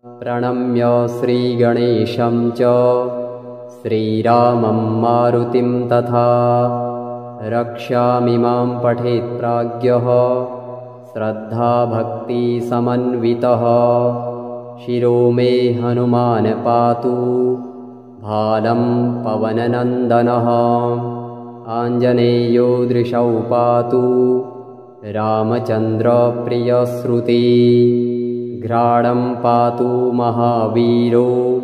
प्रणम्य श्रीगणेशं च श्रीरामं मारुतिं तथा रक्ष्यामि मां पठेत् प्राज्ञः श्रद्धाभक्तिसमन्वितः। शिरो मे हनुमान् पातु भालं पवननन्दनः। आञ्जनेयो दृशौ पातु रामचन्द्रप्रियश्रुति। घ्राणं पातु महावीरो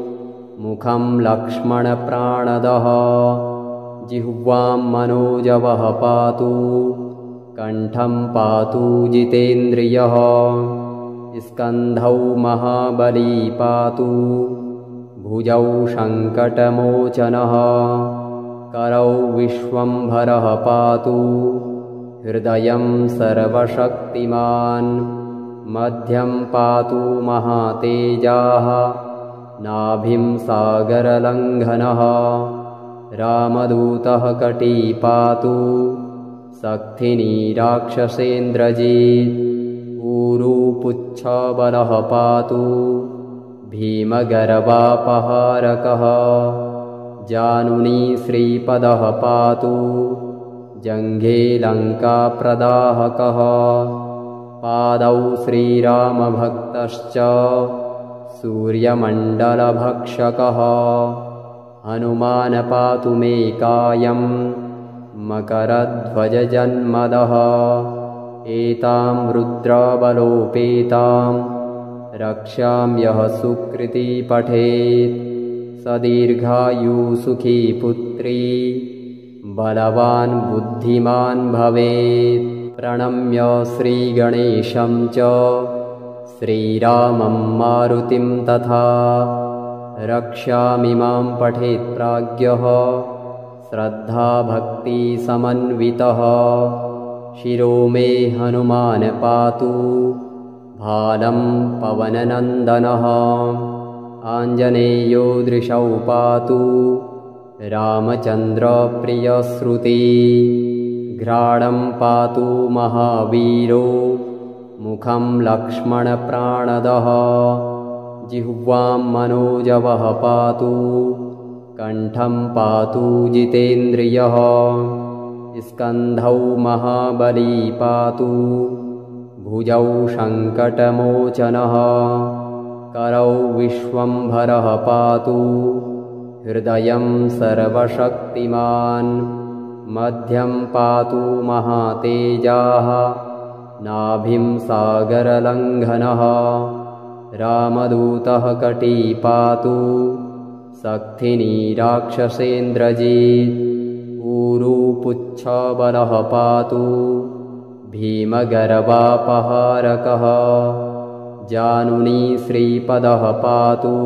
मुखं लक्ष्मणप्राणदः। जिह्वां मनोजवः पातु कण्ठं पातु जितेन्द्रियः। स्कन्धौ महाबली पातु भुजौ सङ्कटमोचनः। करौ विश्वम्भरः पातु हृदयं सर्वशक्तिमान्। मध्यं पातु महातेजाः नाभिं सागरलङ्घनः। रामदूतः कटी पातु सक्थिनी राक्षसेन्द्रजित्। ऊरुपुच्छबलः पातु भीमगर्वापहारकः। जानुनी श्रीपदः पातु जङ्घे लङ्काप्रदाहकः। पादौ श्रीरामभक्तश्च सूर्यमण्डलभक्षकः। हनुमान् पातु मे कायं मकरध्वजजन्मदः। एतां रुद्रबलोपेतां रक्ष्याम्यः सुकृती पठेत्। स दीर्घायु सुखी पुत्री बलवान् बुद्धिमान् भवेत्। प्रणम्य श्रीगणेशं च श्रीरामं मारुतिं तथा रक्ष्यामि मां पठेत् प्राज्ञः श्रद्धाभक्तिसमन्वितः। शिरो मे हनुमान् पातु भालं पवननन्दनः। आञ्जनेयो दृशौ पातु रामचन्द्रप्रियश्रुति। घ्राणं पातु महावीरो मुखं लक्ष्मणप्राणदः। जिह्वां मनोजवः पातु कण्ठं पातु जितेन्द्रियः। स्कन्धौ महाबली पातु भुजौ सङ्कटमोचनः। करौ विश्वम्भरः पातु हृदयं सर्वशक्तिमान्। मध्यं पातु महातेजाः नाभिं सागरलङ्घनः। रामदूतः कटी पातु सक्थिनी राक्षसेन्द्रजित्। ऊरुपुच्छबलः पातु भीमगर्वापहारकः। जानुनी श्रीपदः पातु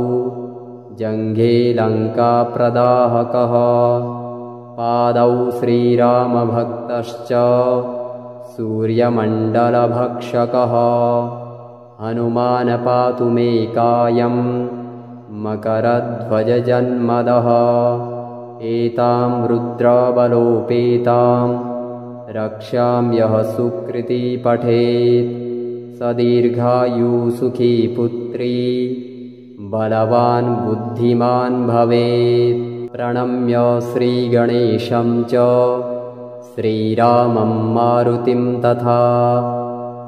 जङ्घे लङ्काप्रदाहकः। पादौ श्रीरामभक्तश्च सूर्यमण्डलभक्षकः। हनुमान् पातु मे कायं मकरध्वजजन्मदः। एतां रुद्रबलोपेतां रक्ष्याम्यः सुकृती पठेत्। स दीर्घायु सुखी पुत्री बलवान् बुद्धिमान् भवेत्। प्रणम्य श्रीगणेशं च श्रीरामं मारुतिं तथा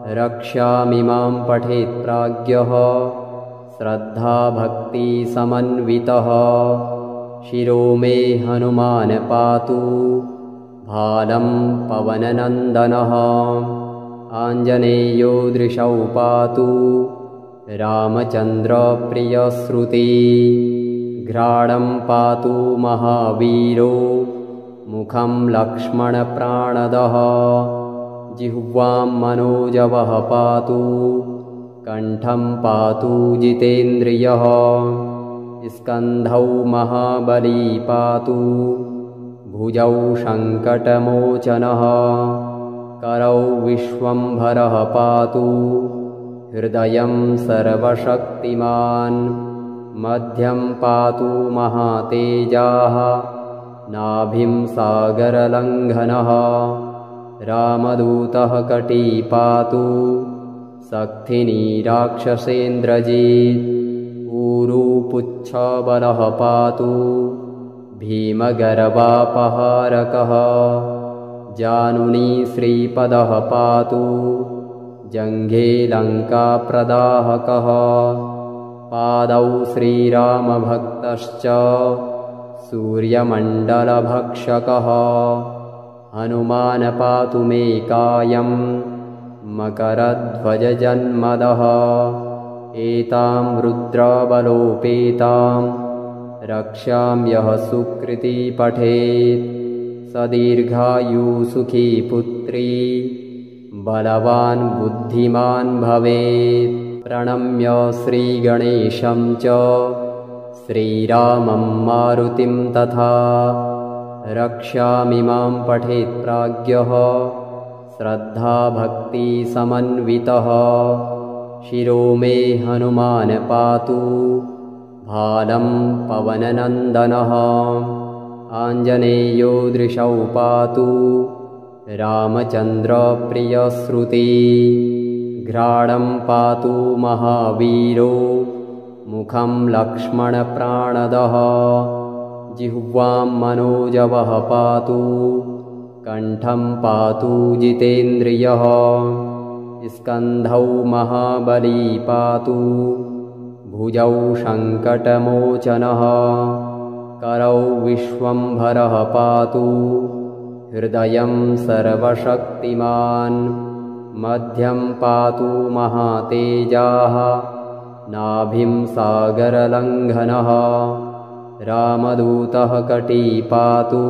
रक्ष्यामि मां पठेत् प्राज्ञः श्रद्धाभक्तिसमन्वितः। शिरो मे हनुमान् पातु भालं पवननन्दनः। आञ्जनेयो दृशौ पातु रामचन्द्रप्रियश्रुति। घ्राणं पातु महावीरो मुखं लक्ष्मणप्राणदः। जिह्वां मनोजवः पातु कण्ठं पातु जितेन्द्रियः। स्कन्धौ महाबली पातु भुजौ सङ्कटमोचनः। करौ विश्वम्भरः पातु हृदयं सर्वशक्तिमान्। मध्यं पातु महातेजाः नाभिं सागरलङ्घनः। रामदूतः कटी पातु सक्थिनी राक्षसेन्द्रजित्। ऊरुपुच्छबलः पातु भीमगर्वापहारकः जानुनी श्रीपदः पातु जङ्घे लङ्काप्रदाहकः पादौ श्रीरामभक्तश्च सूर्यमण्डलभक्षकः हनुमान् पातु मे कायं मकरध्वजजन्मदः एतां रुद्रबलोपेतां रक्षाम्यः सुकृती पठेत् स दीर्घायुसुखी पुत्री बलवान् बुद्धिमान् भवेत्। प्रणम्य श्रीगणेशं च श्रीरामं मारुतिं तथा रक्षामिमां पठेत् प्राज्ञः श्रद्धाभक्तिसमन्वितः शिरो मे हनुमान् पातु भालं पवननन्दनः आञ्जनेयो दृशौ पातु रामचन्द्रप्रियश्रुती घ्राणं पातु महावीरो मुखं लक्ष्मणप्राणदः जिह्वां मनोजवः पातु कण्ठं पातु जितेन्द्रियः स्कन्धौ महाबली पातु भुजौ सङ्कटमोचनः करौ विश्वम्भरः पातु हृदयं सर्वशक्तिमान् मध्यं पातु महातेजाः नाभिं सागरलङ्घनः रामदूतः कटी पातु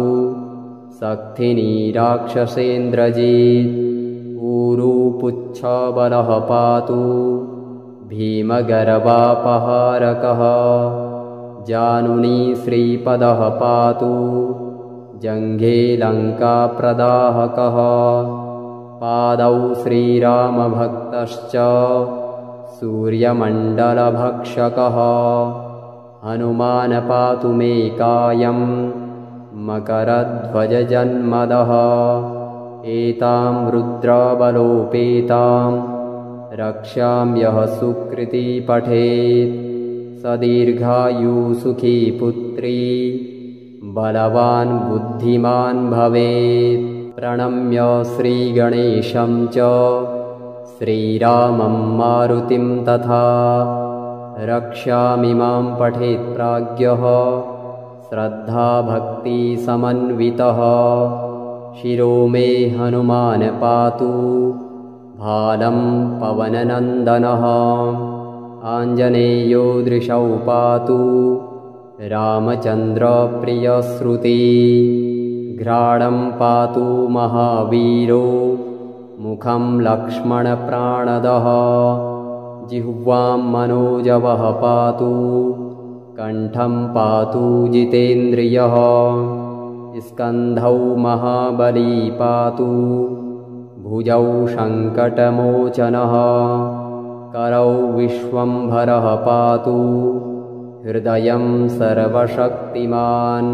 सक्थिनी राक्षसेन्द्रजित् ऊरुपुच्छबलः पातु भीमगर्वापहारकः जानुनी श्रीपदः पातु जङ्घे लङ्काप्रदाहकः पादौ श्रीरामभक्तश्च सूर्यमण्डलभक्षकः हनुमान् पातु मे कायं मकरध्वजजन्मदः एतां रुद्रबलोपेतां रक्षाम्यः सुकृती पठेत् स दीर्घायुसुखी पुत्री बलवान् बुद्धिमान् भवेत्। प्रणम्य श्रीगणेशं च श्रीरामं मारुतिं तथा रक्षामिमां पठेत् प्राज्ञः श्रद्धाभक्तिसमन्वितः शिरो मे हनुमान् पातु भालं पवननन्दनः आञ्जनेयो दृशौ पातु रामचन्द्रप्रियश्रुती घ्राणं पातु महावीरो मुखं लक्ष्मणप्राणदः जिह्वां मनोजवः पातु कण्ठं पातु जितेन्द्रियः स्कन्धौ महाबली पातु भुजौ सङ्कटमोचनः करौ विश्वम्भरः पातु हृदयं सर्वशक्तिमान्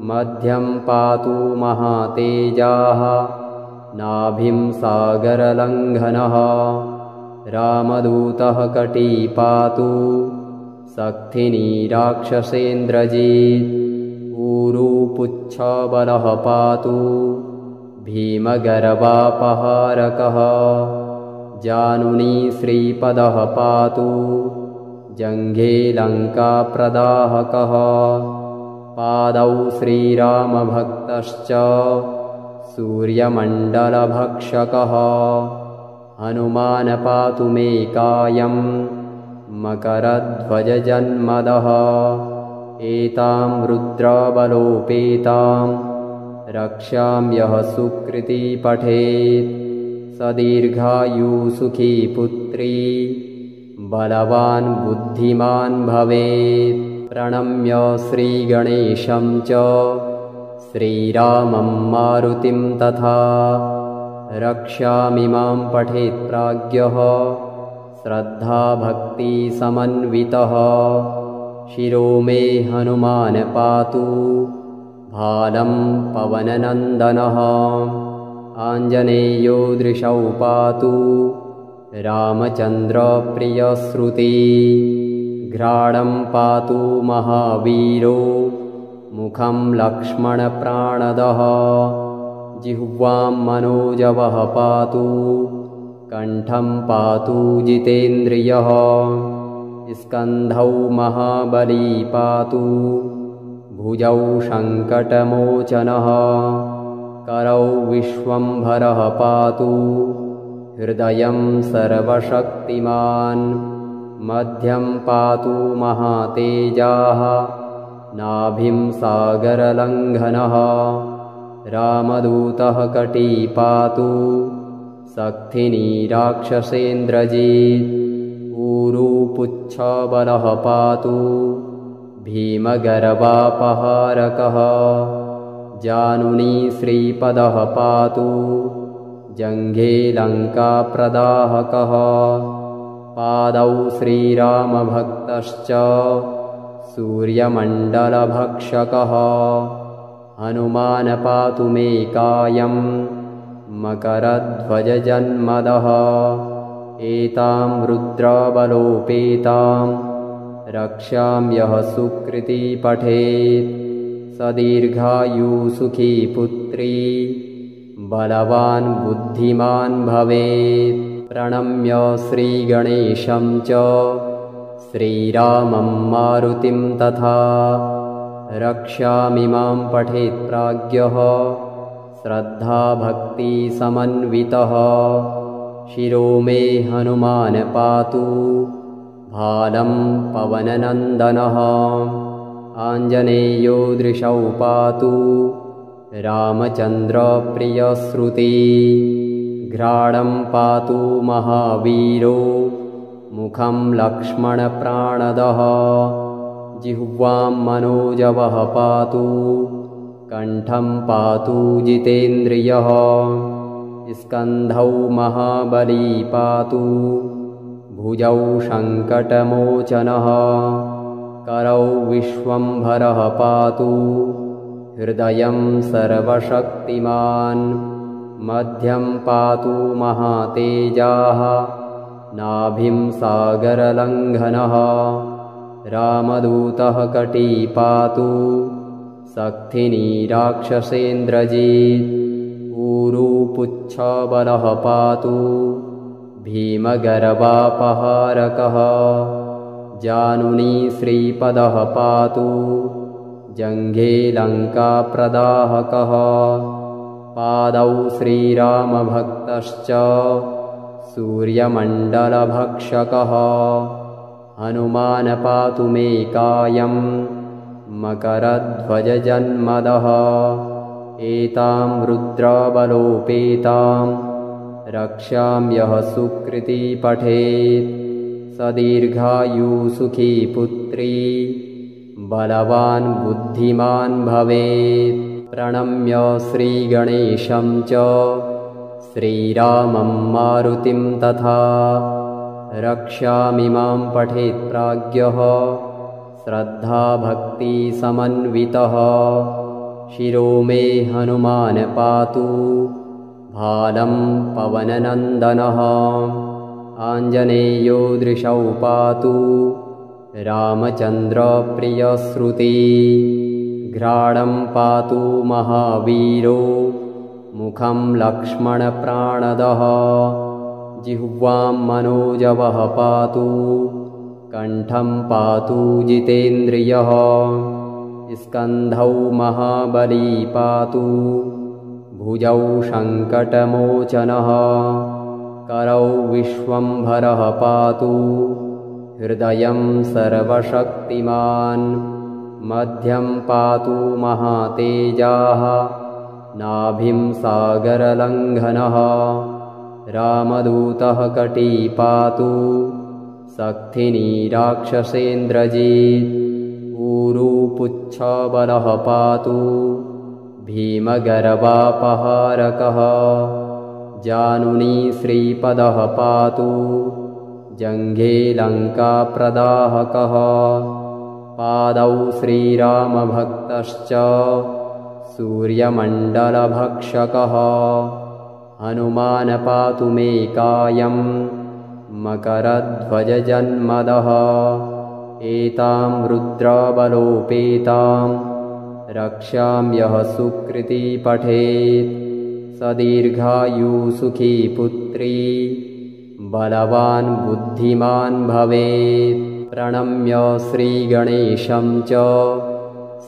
मध्यं पातु महातेजाः नाभिं सागरलङ्घनः रामदूतः कटी पातु सक्थिनी राक्षसेन्द्रजित् ऊरुपुच्छबलः पातु भीमगर्वापहारकः जानुनी श्रीपदः पातु जङ्घे लङ्काप्रदाहकः पादौ श्रीरामभक्तश्च सूर्यमण्डलभक्षकः हनुमान् पातु मे कायं मकरध्वजजन्मदः एतां रुद्रबलोपेतां रक्षाम्यः सुकृती पठेत् स दीर्घायुसुखी पुत्री बलवान् बुद्धिमान् भवेत्। प्रणम्य श्रीगणेशं च श्रीरामं मारुतिं तथा रक्षामिमां पठेत् प्राज्ञः श्रद्धाभक्तिसमन्वितः शिरो मे हनुमान् पातु भालं पवननन्दनः आञ्जनेयो दृशौ पातु रामचन्द्रप्रियश्रुती घ्राणं पातु महावीरो मुखं लक्ष्मणप्राणदः जिह्वां मनोजवः पातु कण्ठं पातु जितेन्द्रियः स्कन्धौ महाबली पातु भुजौ सङ्कटमोचनः करौ विश्वम्भरः पातु हृदयं सर्वशक्तिमान् मध्यं पातु महातेजाः नाभिं सागरलङ्घनः रामदूतः कटी पातु सक्थिनी राक्षसेन्द्रजित् ऊरुपुच्छबलः पातु भीमगर्वापहारकः जानुनी श्रीपदः पातु जङ्घे लङ्काप्रदाहकः पादौ श्रीरामभक्तश्च सूर्यमण्डलभक्षकः हनुमान् पातु मे कायं मकरध्वजजन्मदः एतां रुद्रबलोपेतां रक्षां यः सुकृती पठेत् स दीर्घायु सुखी पुत्री बलवान् बुद्धिमान् भवेत्। प्रणम्य श्रीगणेशं च श्रीरामं मारुतिं तथा रक्षामिमां पठेत् प्राज्ञः श्रद्धाभक्तिसमन्वितः शिरो मे हनुमान् पातु भालं पवननन्दनः आञ्जनेयो दृशौ पातु रामचन्द्रप्रियश्रुती घ्राणं पातु महावीरो मुखं लक्ष्मणप्राणदः जिह्वां मनोजवः पातु कण्ठं पातु जितेन्द्रियः स्कन्धौ महाबली पातु भुजौ सङ्कटमोचनः करौ विश्वम्भरः पातु हृदयं सर्वशक्तिमान् मध्यं पातु महातेजाः नाभिं सागरलङ्घनः रामदूतः कटी पातु सक्थिनी राक्षसेन्द्रजित् ऊरुपुच्छबलः पातु भीमगर्वापहारकः जानुनी श्रीपदः पातु जङ्घे लङ्काप्रदाहकः पादौ श्रीरामभक्तश्च सूर्यमण्डलभक्षकः हनुमान् पातु मे कायं मकरध्वजजन्मदः एतां रुद्रबलोपेतां रक्षां यः सुकृती पठेत् स दीर्घायु सुखी पुत्री बलवान् बुद्धिमान् भवेत्। प्रणम्य श्रीगणेशं च श्रीरामं मारुतिं तथा रक्षामिमां पठेत् प्राज्ञः श्रद्धाभक्तिसमन्वितः शिरो मे हनुमान् पातु भालं पवननन्दनः आञ्जनेयो दृशौ पातु रामचन्द्रप्रियश्रुती घ्राणं पातु महावीरो मुखं लक्ष्मणप्राणदः जिह्वां मनोजवः पातु कण्ठं पातु जितेन्द्रियः स्कन्धौ महाबली पातु भुजौ सङ्कटमोचनः करौ विश्वम्भरः पातु हृदयं सर्वशक्तिमान् मध्यं पातु महातेजाः नाभिं सागरलङ्घनः रामदूतः कटी पातु सक्थिनी राक्षसेन्द्रजित् ऊरुपुच्छबलः पातु भीमगर्वापहारकः जानुनी श्रीपदः पातु जङ्घे लङ्काप्रदाहकः पादौ श्रीरामभक्तश्च सूर्यमण्डलभक्षकः हनुमान् पातु मे कायं मकरध्वजजन्मदः एतां रुद्रबलोपेतां रक्षाम्यः सुकृती पठेत् स दीर्घायु सुखी पुत्री बलवान् बुद्धिमान् भवेत्। प्रणम्य श्रीगणेशं च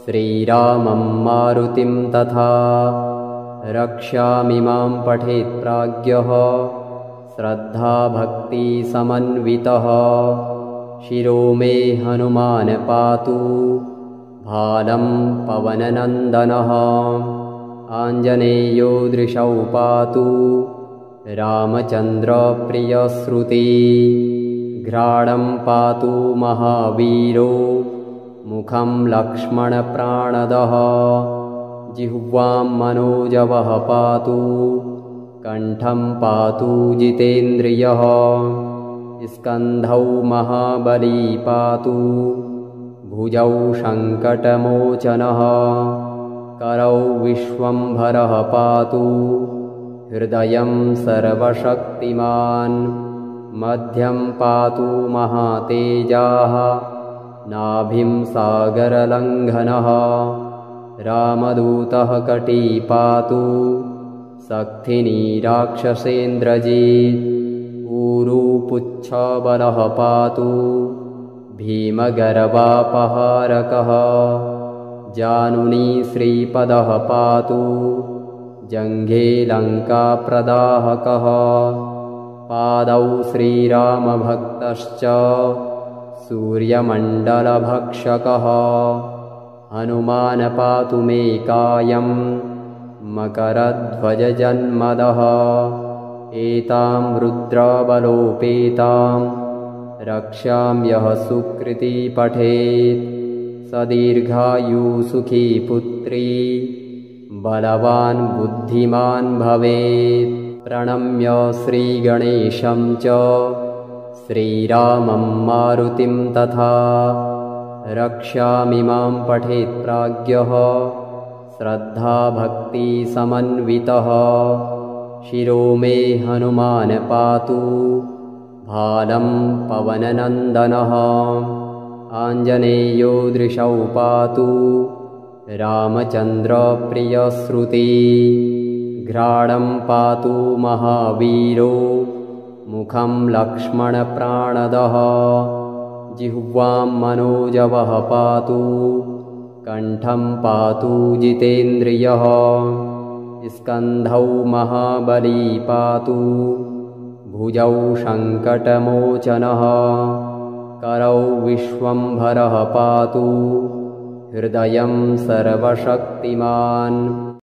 श्रीरामं मारुतिं तथा रक्षामिमां पठेत् प्राज्ञः श्रद्धाभक्तिसमन्वितः। शिरो मे हनुमान् पातु भालं पवननन्दनः आञ्जनेयो दृशौ पातु रामचन्द्रप्रियश्रुती। घ्राणं पातु महावीरो मुखं लक्ष्मणप्राणदः जिह्वां मनोजवः पातु कण्ठं पातु जितेन्द्रियः। स्कन्धौ महाबली पातु भुजौ सङ्कटमोचनः करौ विश्वम्भरः पातु हृदयं सर्वशक्तिमान्। मध्यं पातु महातेजाः नाभिं सागरलङ्घनः रामदूतः कटी पातु सक्थिनी राक्षसेन्द्रजित्। ऊरुपुच्छबलः पातु भीमगर्वापहारकः जानुनी श्रीपदः पातु जङ्घे लङ्काप्रदाहकः। पादौ श्रीरामभक्तश्च सूर्यमण्डलभक्षकः हनुमान् पातु मे कायं मकरध्वजजन्मदः। एतां रुद्रबलोपेतां रक्षाम्यः सुकृती पठेत् स दीर्घायु सुखी पुत्री बलवान् बुद्धिमान् भवेत्। प्रणम्य श्रीगणेशं च श्रीरामं मारुतिं तथा रक्षामिमां पठेत् प्राज्ञः श्रद्धाभक्तिसमन्वितः। शिरो मे हनुमान् पातु भालं पवननन्दनः आञ्जनेयो दृशौ पातु रामचन्द्रप्रियश्रुती। घ्राणं पातु महावीरो मुखं लक्ष्मणप्राणदः जिह्वां मनोजवः पातु कण्ठं पातु जितेन्द्रियः। स्कन्धौ महाबली पातु भुजौ सङ्कटमोचनः करौ विश्वम्भरः पातु हृदयं सर्वशक्तिमान्।